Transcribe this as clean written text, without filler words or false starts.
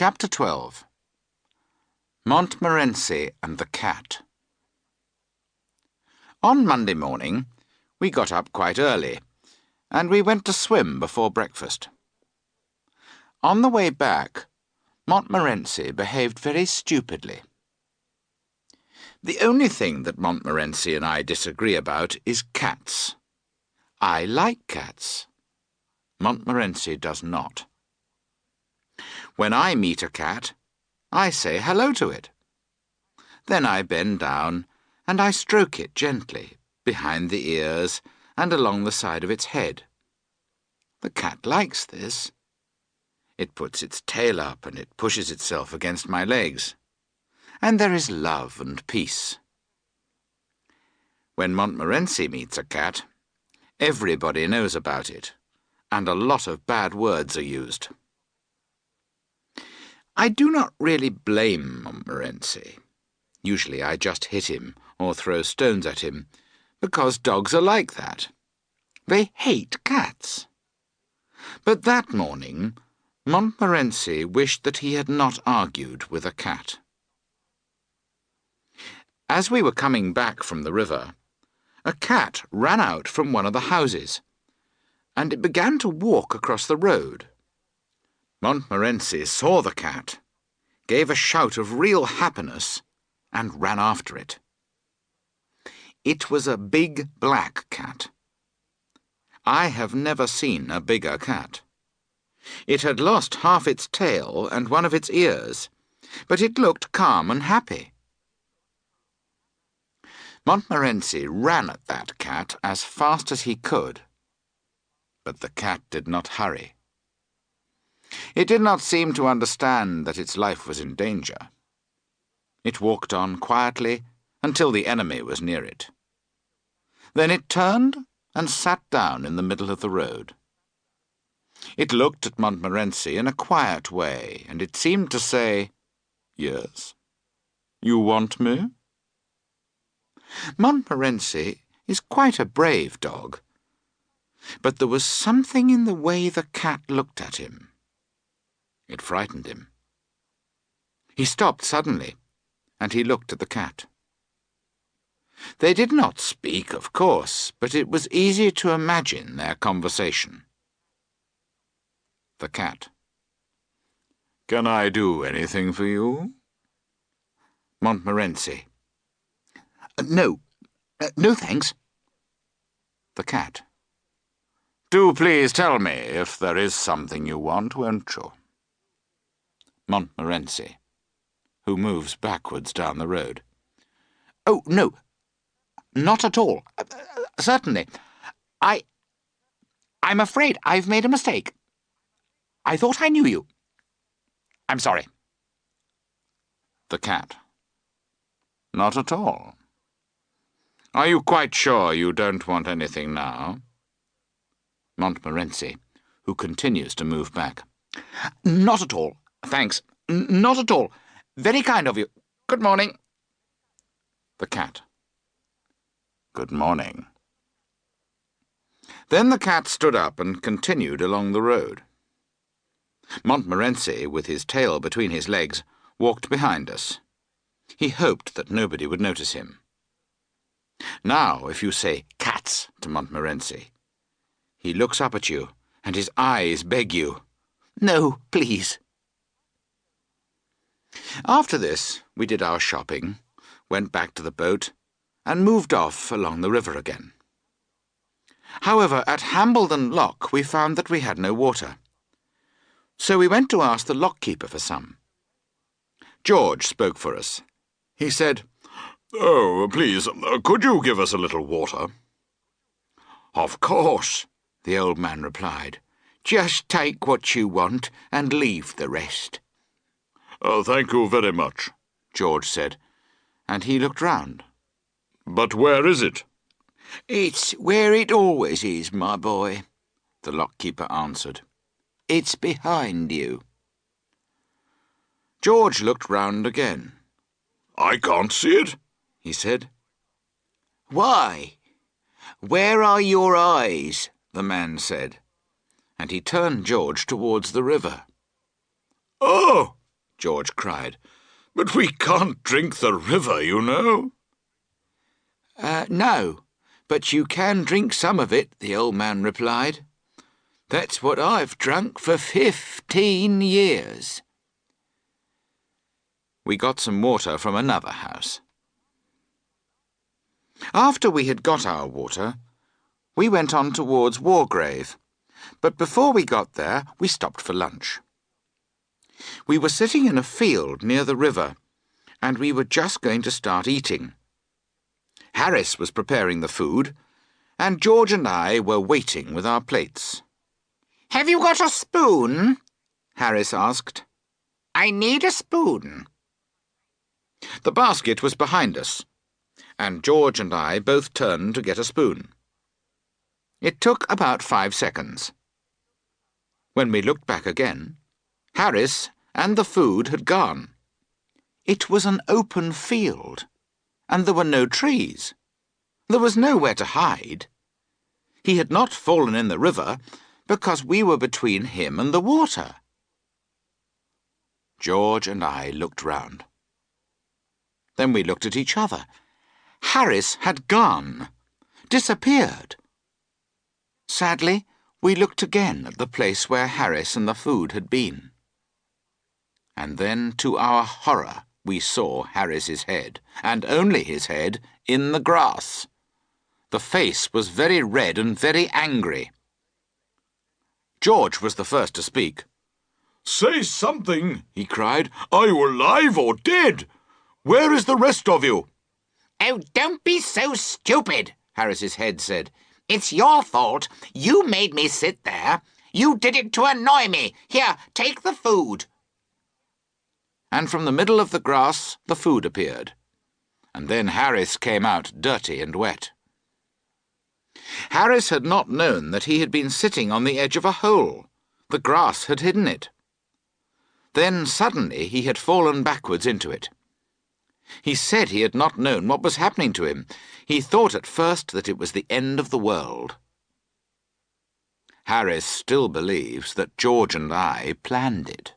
Chapter 12. Montmorency and the Cat. On Monday morning, we got up quite early, and we went to swim before breakfast. On the way back, Montmorency behaved very stupidly. The only thing that Montmorency and I disagree about is cats. I like cats. Montmorency does not. When I meet a cat, I say hello to it. Then I bend down and I stroke it gently, behind the ears and along the side of its head. The cat likes this. It puts its tail up and it pushes itself against my legs. And there is love and peace. When Montmorency meets a cat, everybody knows about it, and a lot of bad words are used. I do not really blame Montmorency. Usually I just hit him or throw stones at him, because dogs are like that. They hate cats. But that morning, Montmorency wished that he had not argued with a cat. As we were coming back from the river, a cat ran out from one of the houses, and it began to walk across the road. Montmorency saw the cat, gave a shout of real happiness, and ran after it. It was a big black cat. I have never seen a bigger cat. It had lost half its tail and one of its ears, but it looked calm and happy. Montmorency ran at that cat as fast as he could, but the cat did not hurry. It did not seem to understand that its life was in danger. It walked on quietly until the enemy was near it. Then it turned and sat down in the middle of the road. It looked at Montmorency in a quiet way, and it seemed to say, "Yes, you want me?" Montmorency is quite a brave dog, but there was something in the way the cat looked at him. It frightened him. He stopped suddenly, and he looked at the cat. They did not speak, of course, but it was easy to imagine their conversation. The cat. "Can I do anything for you?" Montmorency. No, thanks." The cat. "Do please tell me if there is something you want, won't you?" Montmorency, who moves backwards down the road. "Oh, no, not at all. Certainly. I'm afraid I've made a mistake. I thought I knew you. I'm sorry." The cat. "Not at all. Are you quite sure you don't want anything now?" Montmorency, who continues to move back. "Not at all, thanks. Not at all. Very kind of you. Good morning." The cat. "Good morning." Then the cat stood up and continued along the road. Montmorency, with his tail between his legs, walked behind us. He hoped that nobody would notice him. Now, if you say "cats" to Montmorency, he looks up at you, and his eyes beg you, "No, please." After this, we did our shopping, went back to the boat, and moved off along the river again. However, at Hambledon Lock we found that we had no water. So we went to ask the lock-keeper for some. George spoke for us. He said, "Oh, please, could you give us a little water?" "Of course," the old man replied. "Just take what you want and leave the rest." Thank you very much," George said, and he looked round. "But where is it?" "It's where it always is, my boy," the lock-keeper answered. "It's behind you." George looked round again. "I can't see it," he said. "Why? Where are your eyes?" the man said, and he turned George towards the river. "Oh!" George cried. "But we can't drink the river, you know." No, but you can drink some of it," the old man replied. "That's what I've drunk for 15 years. We got some water from another house. After we had got our water, we went on towards Wargrave, but before we got there, we stopped for lunch. We were sitting in a field near the river, and we were just going to start eating. Harris was preparing the food, and George and I were waiting with our plates. "Have you got a spoon?" Harris asked. "I need a spoon." The basket was behind us, and George and I both turned to get a spoon. It took about 5 seconds. When we looked back again, Harris and the food had gone. It was an open field, and there were no trees. There was nowhere to hide. He had not fallen in the river because we were between him and the water. George and I looked round. Then we looked at each other. Harris had gone, disappeared. Sadly, we looked again at the place where Harris and the food had been. And then, to our horror, we saw Harris's head, and only his head, in the grass. The face was very red and very angry. George was the first to speak. "Say something," he cried. "Are you alive or dead? Where is the rest of you?" "Oh, don't be so stupid," Harris's head said. "It's your fault. You made me sit there. You did it to annoy me. Here, take the food." And from the middle of the grass the food appeared. And then Harris came out dirty and wet. Harris had not known that he had been sitting on the edge of a hole. The grass had hidden it. Then suddenly he had fallen backwards into it. He said he had not known what was happening to him. He thought at first that it was the end of the world. Harris still believes that George and I planned it.